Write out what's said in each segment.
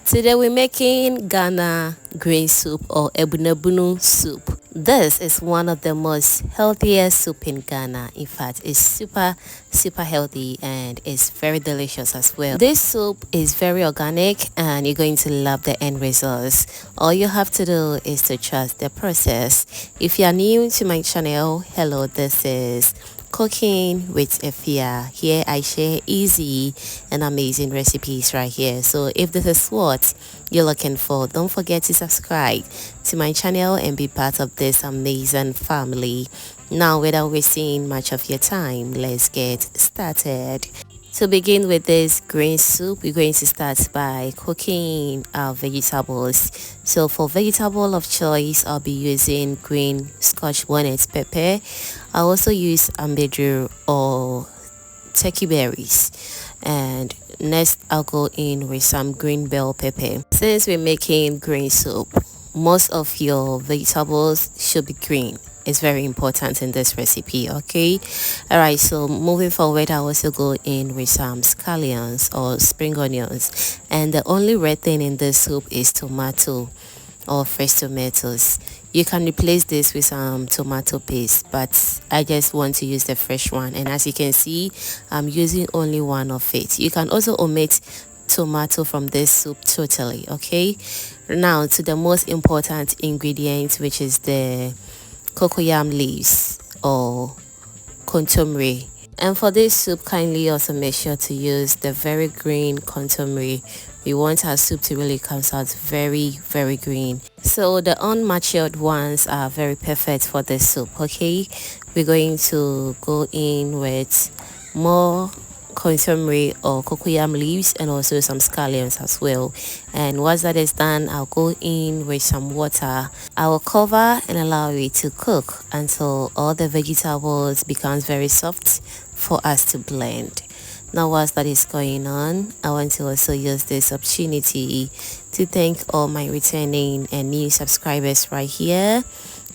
Today we're making Ghana green soup or Abunabunu soup. This is one of the most healthiest soup in Ghana. In fact, it's super healthy and it's very delicious as well. This soup is very organic and you're going to love the end results. All you have to do is to trust the process. If you are new to my channel, hello, this is Cooking with Efia. Here I share easy and amazing recipes right here. So if this is what you're looking for, don't forget to subscribe to my channel and be part of this amazing family. Now, without wasting much of your time, let's get started. To begin with this green soup, we're going to start by cooking our vegetables. So for vegetable of choice, I'll be using green scotch bonnet pepper. I also use ambedru or turkey berries. And next, I'll go in with some green bell pepper. Since we're making green soup, most of your vegetables should be green. It's very important in this recipe. Okay, all right, so moving forward, I also go in with some scallions or spring onions, and the only red thing in this soup is tomato or fresh tomatoes. You can replace this with some tomato paste, but I just want to use the fresh one, and as you can see, I'm using only one of it. You can also omit tomato from this soup totally. Okay, now to the most important ingredient, which is the cocoyam leaves or contumely. And for this soup, kindly also make sure to use the very green contumely. We want our soup to really come out very green. So the unmatured ones are very perfect for this soup. Okay, we're going to go in with more contumely or cocoyam leaves and also some scallions as well. And once that is done, I'll go in with some water. I will cover and allow it to cook until all the vegetables becomes very soft for us to blend. Now, whilst that is going on, I want to also use this opportunity to thank all my returning and new subscribers right here.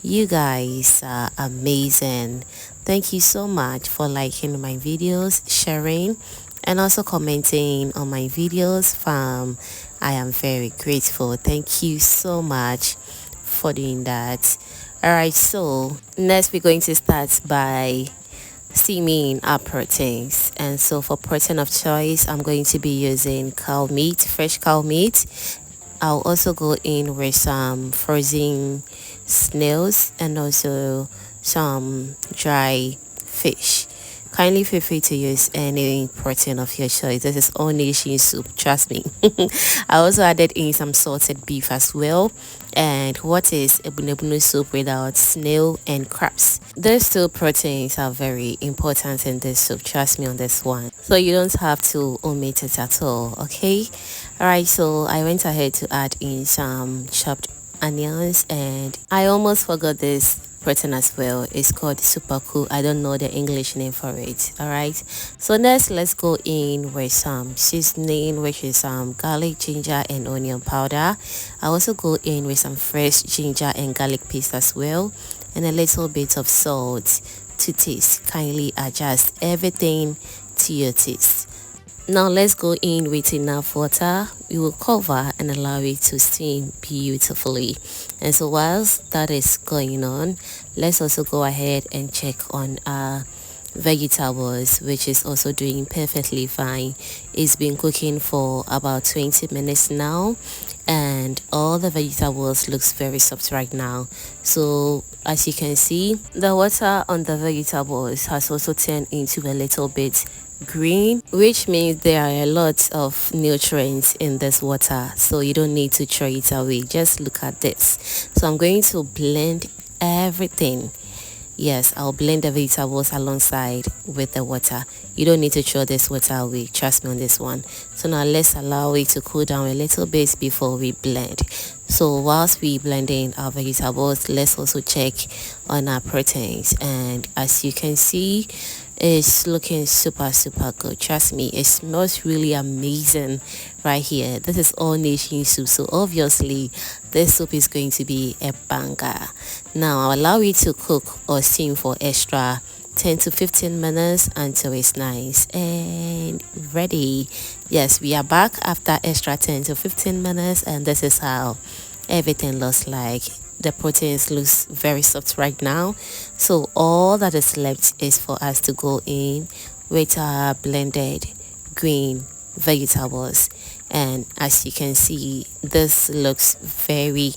You guys are amazing. Thank you so much for liking my videos, sharing, and also commenting on my videos. Fam, I am very grateful. Thank you so much for doing that. Alright, so next we're going to start by steaming our proteins. And so for protein of choice, I'm going to be using cow meat, fresh cow meat. I'll also go in with some frozen snails and also some dry fish. Kindly feel free to use any protein of your choice. This is all nation soup, trust me. I also added in some salted beef as well. And what is Abunabunu soup without snail and crabs? Those two proteins are very important in this soup, trust me on this one. So you don't have to omit it at all, okay? Alright, so I went ahead to add in some chopped onions, and I almost forgot this protein as well. It's called superku. I don't know the English name for it. All right, so next let's go in with some seasoning, which is some garlic, ginger, and onion powder. I also go in with some fresh ginger and garlic paste as well, and a little bit of salt to taste. Kindly adjust everything to your taste. Now let's go in with enough water. We will cover and allow it to steam beautifully. And so whilst that is going on, let's also go ahead and check on our vegetables, which is also doing perfectly fine. It's been cooking for about 20 minutes now, and all the vegetables looks very soft right now. So as you can see, the water on the vegetables has also turned into a little bit green, which means there are a lot of nutrients in this water, so you don't need to throw it away. Just look at this. So I'm going to blend everything. Yes, I'll blend the vegetables alongside with the water. You don't need to throw this water away, trust me on this one. So now let's allow it to cool down a little bit before we blend. So whilst we blending our vegetables, let's also check on our proteins. And as you can see, it's looking super good. Trust me, it smells really amazing right here. This is all nation soup, so obviously this soup is going to be a banger. Now I'll allow it to cook or steam for extra 10 to 15 minutes until it's nice and ready Yes, we are back after extra 10 to 15 minutes, and this is how everything looks like. The proteins looks very soft right now, so all that is left is for us to go in with our blended green vegetables. And as you can see, this looks very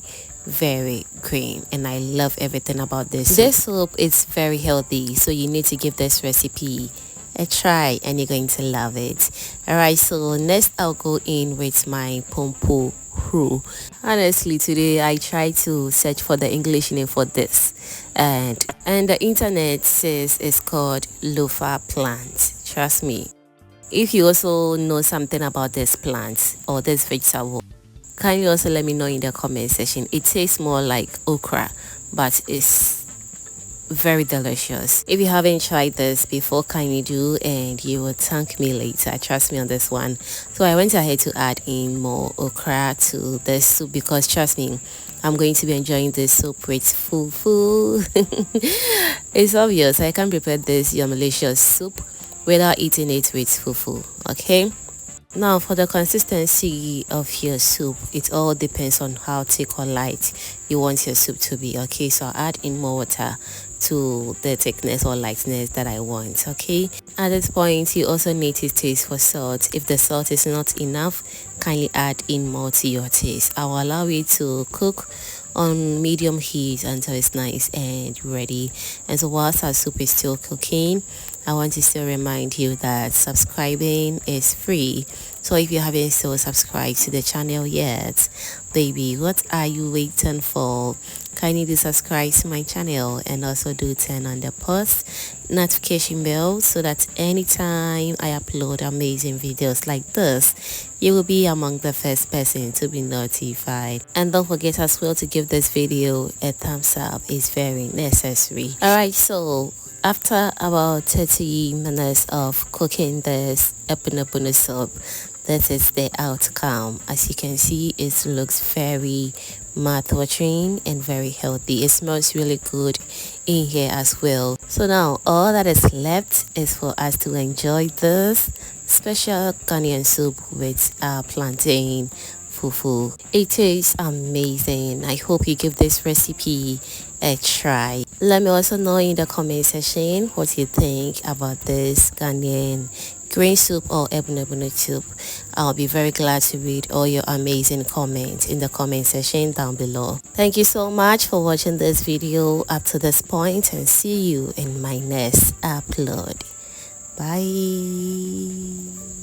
green, and I love everything about this soup is very healthy, so you need to give this recipe a try and you're going to love it. All right, so next I'll go in with my pompo hru. Honestly, today I tried to search for the English name for this, and the internet says it's called lofa plant. Trust me, if you also know something about this plant or this vegetable, kindly also let me know in the comment section. It tastes more like okra, but it's very delicious. If you haven't tried this before, kindly do, and you will thank me later. Trust me on this one. So I went ahead to add in more okra to this soup because trust me, I'm going to be enjoying this soup with fufu. It's obvious I can prepare this your malicious soup without eating it with fufu. Okay, now for the consistency of your soup, it all depends on how thick or light you want your soup to be. Okay, so I'll add in more water to the thickness or lightness that I want. Okay, at this point you also need to taste for salt. If the salt is not enough, kindly add in more to your taste. I will allow it to cook on medium heat until it's nice and ready. And so whilst our soup is still cooking, I want to still remind you that subscribing is free. So if you haven't still subscribed to the channel yet, baby, what are you waiting for? Kindly do subscribe to my channel and also do turn on the post notification bell so that anytime I upload amazing videos like this, you will be among the first person to be notified. And don't forget as well to give this video a thumbs up. It's very necessary. Alright, so after about 30 minutes of cooking this Abunabunu soup, this is the outcome. As you can see, it looks very mouth-watering and very healthy. It smells really good in here as well. So now all that is left is for us to enjoy this special Ghanaian soup with plantain fufu. It is amazing. I hope you give this recipe a try. Let me also know in the comment section what you think about this Ghanaian green soup or Abunabunu soup. I'll be very glad to read all your amazing comments in the comment section down below. Thank you so much for watching this video up to this point, and see you in my next upload. Bye.